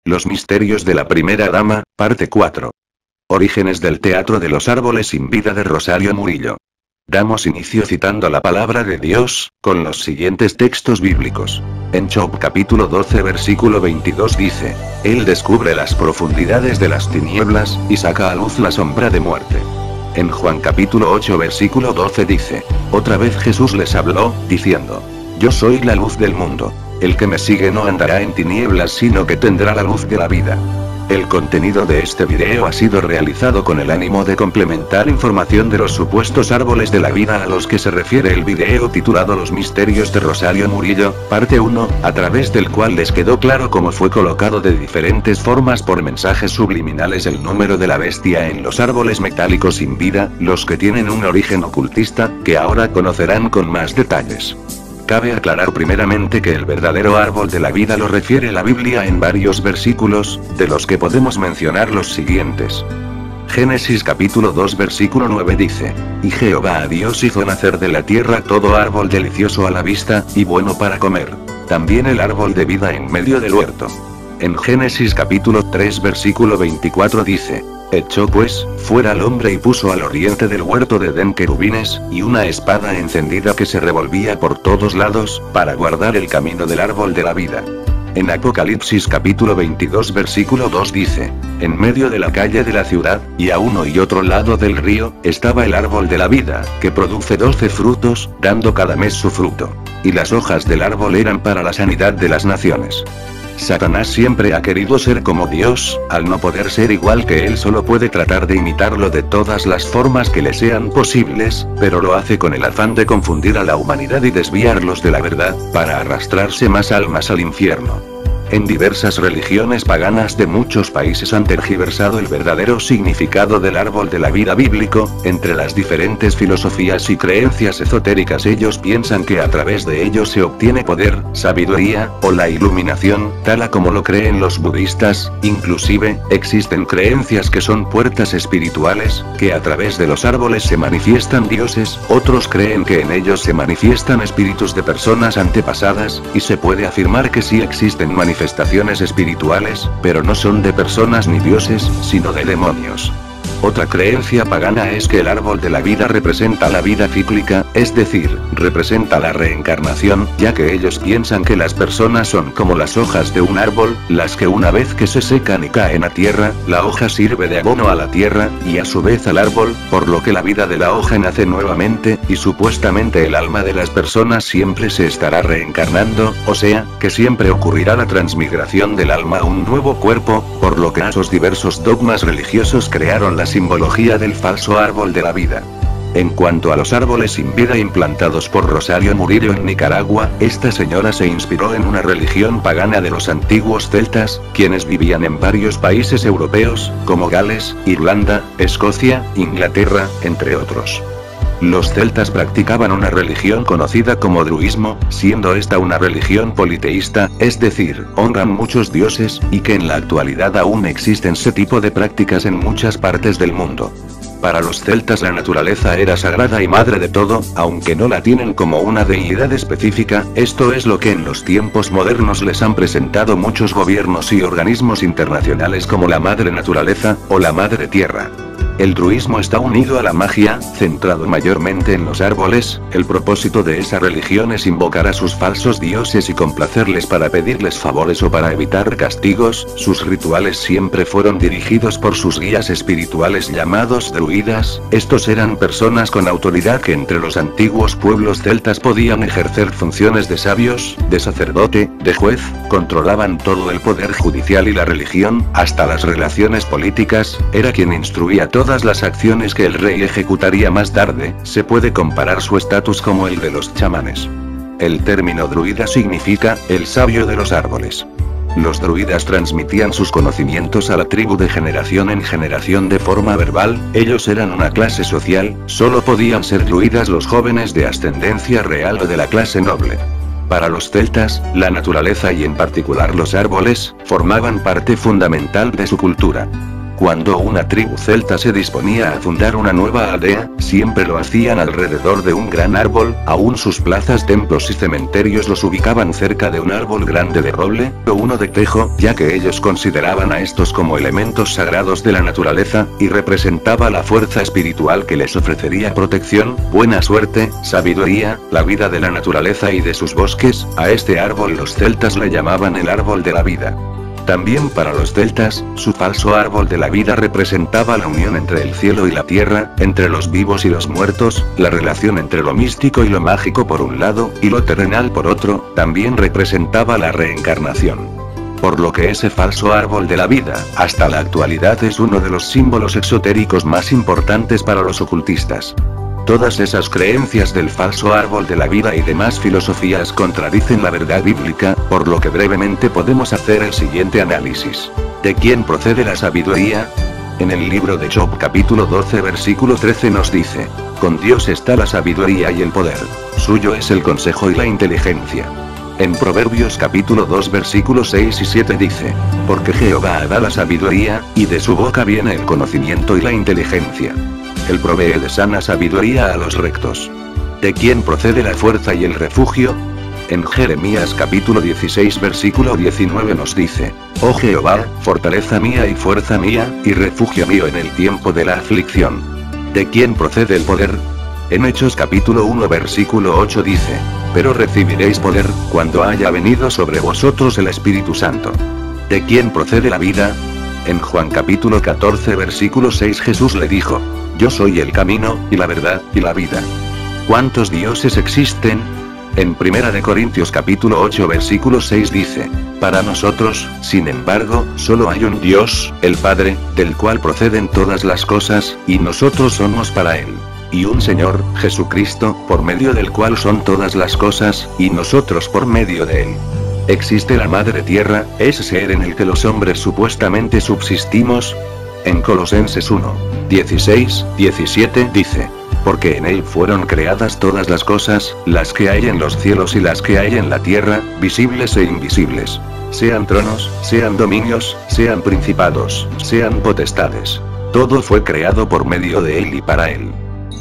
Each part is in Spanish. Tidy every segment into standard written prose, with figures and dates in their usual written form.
Los misterios de la primera dama, parte 4. Orígenes del teatro de los árboles sin vida de Rosario Murillo. Damos inicio citando la palabra de Dios, con los siguientes textos bíblicos. En Job capítulo 12 versículo 22 dice: Él descubre las profundidades de las tinieblas, y saca a luz la sombra de muerte. En Juan capítulo 8 versículo 12 dice: Otra vez Jesús les habló, diciendo: Yo soy la luz del mundo. El que me sigue no andará en tinieblas sino que tendrá la luz de la vida. El contenido de este video ha sido realizado con el ánimo de complementar información de los supuestos árboles de la vida a los que se refiere el video titulado Los misterios de Rosario Murillo, parte 1, a través del cual les quedó claro cómo fue colocado de diferentes formas por mensajes subliminales el número de la bestia en los árboles metálicos sin vida, los que tienen un origen ocultista, que ahora conocerán con más detalles. Cabe aclarar primeramente que el verdadero árbol de la vida lo refiere la Biblia en varios versículos, de los que podemos mencionar los siguientes. Génesis capítulo 2 versículo 9 dice: Y Jehová a Dios hizo nacer de la tierra todo árbol delicioso a la vista, y bueno para comer. También el árbol de vida en medio del huerto. En Génesis capítulo 3 versículo 24 dice: Echó pues fuera al hombre y puso al oriente del huerto de Edén querubines, y una espada encendida que se revolvía por todos lados, para guardar el camino del árbol de la vida. En Apocalipsis capítulo 22 versículo 2 dice: En medio de la calle de la ciudad, y a uno y otro lado del río, estaba el árbol de la vida, que produce 12 frutos, dando cada mes su fruto. Y las hojas del árbol eran para la sanidad de las naciones. Satanás siempre ha querido ser como Dios, al no poder ser igual que él solo puede tratar de imitarlo de todas las formas que le sean posibles, pero lo hace con el afán de confundir a la humanidad y desviarlos de la verdad, para arrastrarse más almas al infierno. En diversas religiones paganas de muchos países han tergiversado el verdadero significado del árbol de la vida bíblico. Entre las diferentes filosofías y creencias esotéricas ellos piensan que a través de ellos se obtiene poder, sabiduría, o la iluminación, tal a como lo creen los budistas. Inclusive, existen creencias que son puertas espirituales, que a través de los árboles se manifiestan dioses. Otros creen que en ellos se manifiestan espíritus de personas antepasadas, y se puede afirmar que sí existen manifestaciones espirituales, pero no son de personas ni dioses, sino de demonios. Otra creencia pagana es que el árbol de la vida representa la vida cíclica, es decir, representa la reencarnación, ya que ellos piensan que las personas son como las hojas de un árbol, las que una vez que se secan y caen a tierra, la hoja sirve de abono a la tierra, y a su vez al árbol, por lo que la vida de la hoja nace nuevamente, y supuestamente el alma de las personas siempre se estará reencarnando, o sea, que siempre ocurrirá la transmigración del alma a un nuevo cuerpo, por lo que esos diversos dogmas religiosos crearon la simbología del falso árbol de la vida. En cuanto a los árboles sin vida implantados por Rosario Murillo en Nicaragua, esta señora se inspiró en una religión pagana de los antiguos celtas, quienes vivían en varios países europeos, como Gales, Irlanda, Escocia, Inglaterra, entre otros. Los celtas practicaban una religión conocida como druismo, siendo esta una religión politeísta, es decir, honran muchos dioses, y que en la actualidad aún existen ese tipo de prácticas en muchas partes del mundo. Para los celtas la naturaleza era sagrada y madre de todo, aunque no la tienen como una deidad específica. Esto es lo que en los tiempos modernos les han presentado muchos gobiernos y organismos internacionales como la madre naturaleza, o la madre tierra. El druismo está unido a la magia, centrado mayormente en los árboles. El propósito de esa religión es invocar a sus falsos dioses y complacerles para pedirles favores o para evitar castigos. Sus rituales siempre fueron dirigidos por sus guías espirituales llamados druidas. Estos eran personas con autoridad que entre los antiguos pueblos celtas podían ejercer funciones de sabios, de sacerdote, de juez, controlaban todo el poder judicial y la religión, hasta las relaciones políticas. Era quien instruía todas las acciones que el rey ejecutaría más tarde. Se puede comparar su estatus como el de los chamanes. El término druida significa el sabio de los árboles. Los druidas transmitían sus conocimientos a la tribu de generación en generación de forma verbal. Ellos eran una clase social, solo podían ser druidas los jóvenes de ascendencia real o de la clase noble. Para los celtas, la naturaleza y en particular los árboles, formaban parte fundamental de su cultura. Cuando una tribu celta se disponía a fundar una nueva aldea, siempre lo hacían alrededor de un gran árbol, aún sus plazas, templos y cementerios los ubicaban cerca de un árbol grande de roble, o uno de tejo, ya que ellos consideraban a estos como elementos sagrados de la naturaleza, y representaba la fuerza espiritual que les ofrecería protección, buena suerte, sabiduría, la vida de la naturaleza y de sus bosques. A este árbol los celtas le llamaban el árbol de la vida. También para los celtas, su falso árbol de la vida representaba la unión entre el cielo y la tierra, entre los vivos y los muertos, la relación entre lo místico y lo mágico por un lado, y lo terrenal por otro. También representaba la reencarnación. Por lo que ese falso árbol de la vida, hasta la actualidad, es uno de los símbolos exotéricos más importantes para los ocultistas. Todas esas creencias del falso árbol de la vida y demás filosofías contradicen la verdad bíblica, por lo que brevemente podemos hacer el siguiente análisis. ¿De quién procede la sabiduría? En el libro de Job capítulo 12 versículo 13 nos dice: con Dios está la sabiduría y el poder, suyo es el consejo y la inteligencia. En Proverbios capítulo 2 versículos 6 y 7 dice: porque Jehová da la sabiduría, y de su boca viene el conocimiento y la inteligencia. Él provee de sana sabiduría a los rectos. ¿De quién procede la fuerza y el refugio? En Jeremías capítulo 16 versículo 19 nos dice: oh Jehová, fortaleza mía y fuerza mía, y refugio mío en el tiempo de la aflicción. ¿De quién procede el poder? En Hechos capítulo 1 versículo 8 dice: pero recibiréis poder, cuando haya venido sobre vosotros el Espíritu Santo. ¿De quién procede la vida? En Juan capítulo 14 versículo 6 Jesús le dijo: yo soy el camino, y la verdad, y la vida. ¿Cuántos dioses existen? En 1 de Corintios capítulo 8 versículo 6 dice: para nosotros, sin embargo, solo hay un Dios, el Padre, del cual proceden todas las cosas, y nosotros somos para Él. Y un Señor, Jesucristo, por medio del cual son todas las cosas, y nosotros por medio de Él. Existe la Madre Tierra, ese ser en el que los hombres supuestamente subsistimos. En Colosenses 1, 16, 17 dice: porque en Él fueron creadas todas las cosas, las que hay en los cielos y las que hay en la tierra, visibles e invisibles. Sean tronos, sean dominios, sean principados, sean potestades. Todo fue creado por medio de Él y para Él.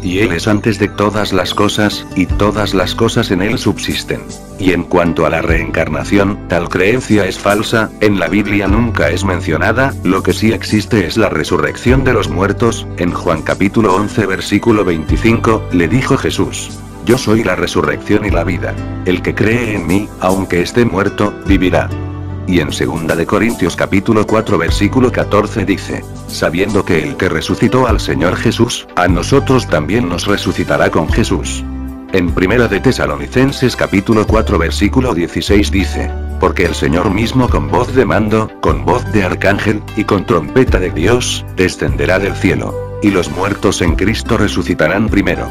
Y Él es antes de todas las cosas, y todas las cosas en Él subsisten. Y en cuanto a la reencarnación, tal creencia es falsa, en la Biblia nunca es mencionada. Lo que sí existe es la resurrección de los muertos. En Juan capítulo 11 versículo 25, le dijo Jesús: yo soy la resurrección y la vida. El que cree en mí, aunque esté muerto, vivirá. Y en 2 de Corintios capítulo 4 versículo 14 dice: sabiendo que el que resucitó al Señor Jesús, a nosotros también nos resucitará con Jesús. En 1 de Tesalonicenses capítulo 4 versículo 16 dice: porque el Señor mismo con voz de mando, con voz de arcángel, y con trompeta de Dios, descenderá del cielo. Y los muertos en Cristo resucitarán primero.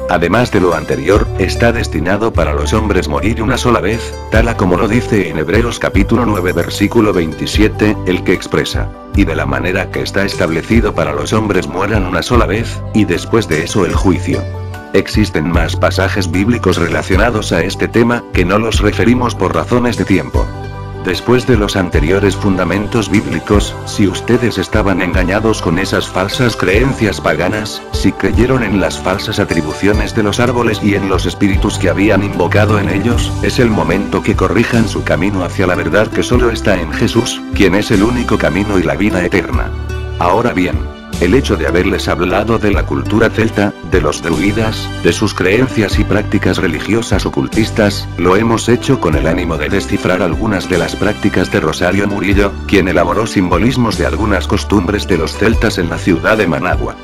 Además de lo anterior, está destinado para los hombres morir una sola vez, tal como lo dice en Hebreos capítulo 9 versículo 27, el que expresa: y de la manera que está establecido para los hombres mueran una sola vez, y después de eso el juicio. Existen más pasajes bíblicos relacionados a este tema, que no los referimos por razones de tiempo. Después de los anteriores fundamentos bíblicos, si ustedes estaban engañados con esas falsas creencias paganas, si creyeron en las falsas atribuciones de los árboles y en los espíritus que habían invocado en ellos, es el momento que corrijan su camino hacia la verdad que solo está en Jesús, quien es el único camino y la vida eterna. Ahora bien, el hecho de haberles hablado de la cultura celta, de los druidas, de sus creencias y prácticas religiosas ocultistas, lo hemos hecho con el ánimo de descifrar algunas de las prácticas de Rosario Murillo, quien elaboró simbolismos de algunas costumbres de los celtas en la ciudad de Managua.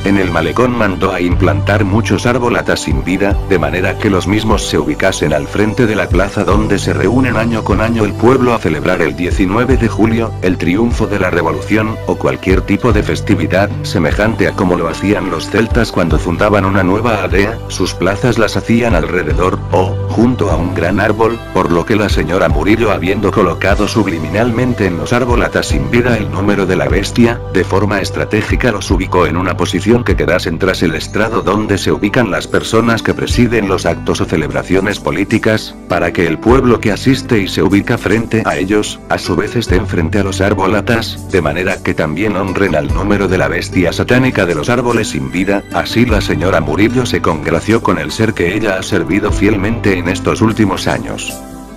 En el malecón mandó a implantar muchos árbolatas sin vida, de manera que los mismos se ubicasen al frente de la plaza donde se reúnen año con año el pueblo a celebrar el 19 de julio, el triunfo de la revolución, o cualquier tipo de festividad, semejante a como lo hacían los celtas cuando fundaban una nueva aldea. Sus plazas las hacían alrededor, o junto a un gran árbol, por lo que la señora Murillo, habiendo colocado subliminalmente en los árbolatas sin vida el número de la bestia, de forma estratégica los ubicó en una posición que quedasen tras el estrado donde se ubican las personas que presiden los actos o celebraciones políticas, para que el pueblo que asiste y se ubica frente a ellos, a su vez estén frente a los árbolatas, de manera que también honren al número de la bestia satánica de los árboles sin vida. Así la señora Murillo se congració con el ser que ella ha servido fielmente en estos últimos años.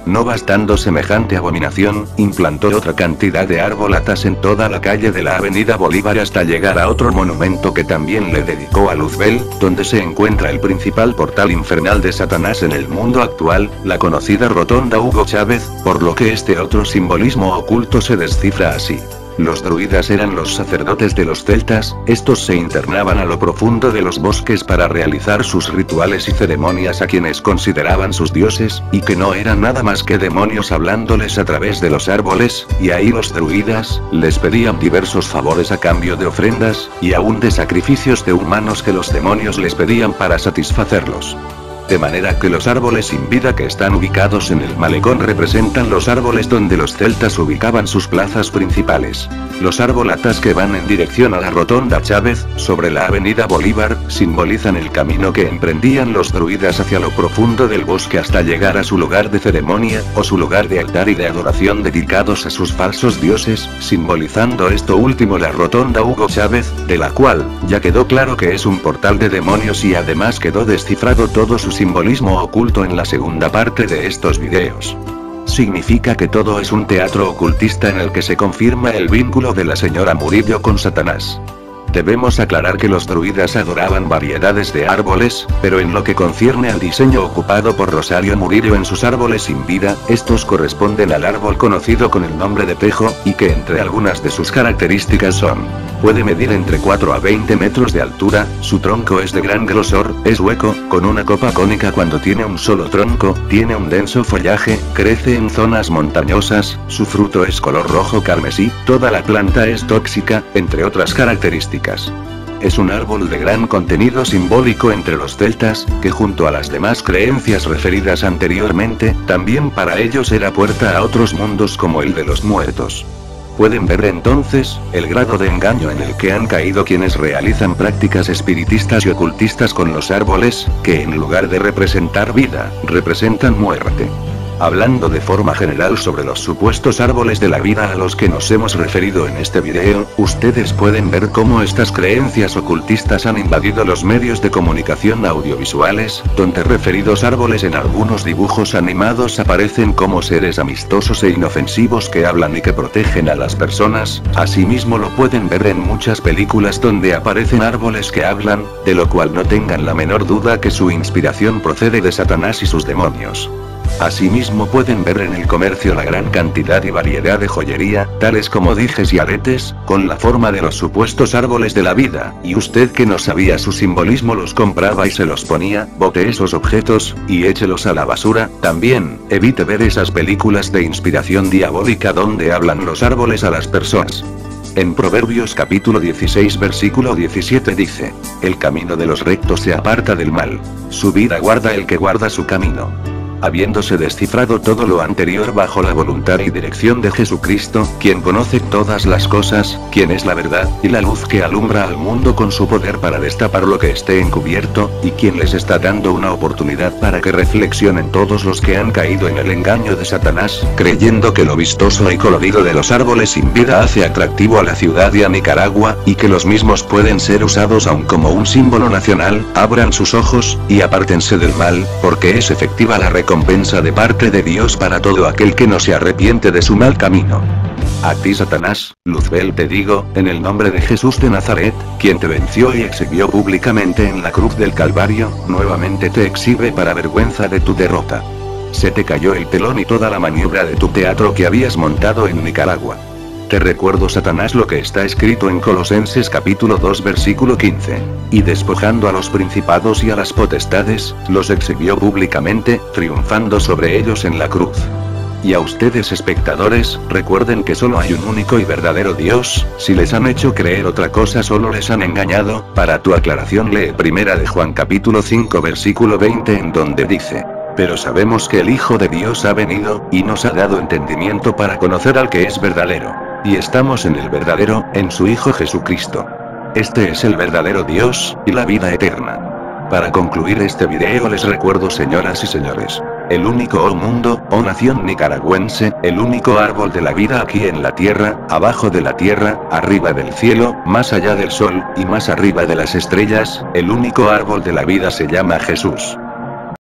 No bastando semejante abominación, implantó otra cantidad de árbolatas en toda la calle de la avenida Bolívar hasta llegar a otro monumento que también le dedicó a Luzbel, donde se encuentra el principal portal infernal de Satanás en el mundo actual, la conocida Rotonda Hugo Chávez, por lo que este otro simbolismo oculto se descifra así. Los druidas eran los sacerdotes de los celtas, estos se internaban a lo profundo de los bosques para realizar sus rituales y ceremonias a quienes consideraban sus dioses, y que no eran nada más que demonios hablándoles a través de los árboles, y ahí los druidas les pedían diversos favores a cambio de ofrendas, y aún de sacrificios de humanos que los demonios les pedían para satisfacerlos. De manera que los árboles sin vida que están ubicados en el malecón representan los árboles donde los celtas ubicaban sus plazas principales. Los árbolatas que van en dirección a la Rotonda Chávez, sobre la avenida Bolívar, simbolizan el camino que emprendían los druidas hacia lo profundo del bosque hasta llegar a su lugar de ceremonia, o su lugar de altar y de adoración dedicados a sus falsos dioses, simbolizando esto último la Rotonda Hugo Chávez, de la cual, ya quedó claro que es un portal de demonios y además quedó descifrado todo su simbolismo oculto en la segunda parte de estos videos. Significa que todo es un teatro ocultista en el que se confirma el vínculo de la señora Murillo con Satanás. Debemos aclarar que los druidas adoraban variedades de árboles, pero en lo que concierne al diseño ocupado por Rosario Murillo en sus árboles sin vida, estos corresponden al árbol conocido con el nombre de pejo, y que entre algunas de sus características son: puede medir entre 4 a 20 metros de altura, su tronco es de gran grosor, es hueco, con una copa cónica cuando tiene un solo tronco, tiene un denso follaje, crece en zonas montañosas, su fruto es color rojo carmesí, toda la planta es tóxica, entre otras características. Es un árbol de gran contenido simbólico entre los celtas, que junto a las demás creencias referidas anteriormente, también para ellos era puerta a otros mundos como el de los muertos. Pueden ver entonces, el grado de engaño en el que han caído quienes realizan prácticas espiritistas y ocultistas con los árboles, que en lugar de representar vida, representan muerte. Hablando de forma general sobre los supuestos árboles de la vida a los que nos hemos referido en este video, ustedes pueden ver cómo estas creencias ocultistas han invadido los medios de comunicación audiovisuales, donde referidos árboles en algunos dibujos animados aparecen como seres amistosos e inofensivos que hablan y que protegen a las personas. Asimismo lo pueden ver en muchas películas donde aparecen árboles que hablan, de lo cual no tengan la menor duda que su inspiración procede de Satanás y sus demonios. Asimismo pueden ver en el comercio la gran cantidad y variedad de joyería, tales como dijes y aretes, con la forma de los supuestos árboles de la vida, y usted que no sabía su simbolismo los compraba y se los ponía. Bote esos objetos, y échelos a la basura. También, evite ver esas películas de inspiración diabólica donde hablan los árboles a las personas. En Proverbios capítulo 16 versículo 17 dice: el camino de los rectos se aparta del mal. Su vida guarda el que guarda su camino. Habiéndose descifrado todo lo anterior bajo la voluntad y dirección de Jesucristo, quien conoce todas las cosas, quien es la verdad, y la luz que alumbra al mundo con su poder para destapar lo que esté encubierto, y quien les está dando una oportunidad para que reflexionen todos los que han caído en el engaño de Satanás, creyendo que lo vistoso y colorido de los árboles sin vida hace atractivo a la ciudad y a Nicaragua, y que los mismos pueden ser usados aún como un símbolo nacional, abran sus ojos, y apártense del mal, porque es efectiva la recompensa de parte de Dios para todo aquel que no se arrepiente de su mal camino. A ti Satanás, Luzbel te digo, en el nombre de Jesús de Nazaret, quien te venció y exhibió públicamente en la cruz del Calvario, nuevamente te exhibe para vergüenza de tu derrota. Se te cayó el telón y toda la maniobra de tu teatro que habías montado en Nicaragua. Te recuerdo Satanás lo que está escrito en Colosenses capítulo 2 versículo 15. Y despojando a los principados y a las potestades, los exhibió públicamente, triunfando sobre ellos en la cruz. Y a ustedes espectadores, recuerden que solo hay un único y verdadero Dios. Si les han hecho creer otra cosa solo les han engañado. Para tu aclaración lee Primera de Juan capítulo 5 versículo 20 en donde dice: Pero sabemos que el Hijo de Dios ha venido, y nos ha dado entendimiento para conocer al que es verdadero. Y estamos en el verdadero, en su Hijo Jesucristo. Este es el verdadero Dios, y la vida eterna. Para concluir este video les recuerdo, señoras y señores. El único mundo, nación nicaragüense, el único árbol de la vida aquí en la tierra, abajo de la tierra, arriba del cielo, más allá del sol, y más arriba de las estrellas, el único árbol de la vida se llama Jesús.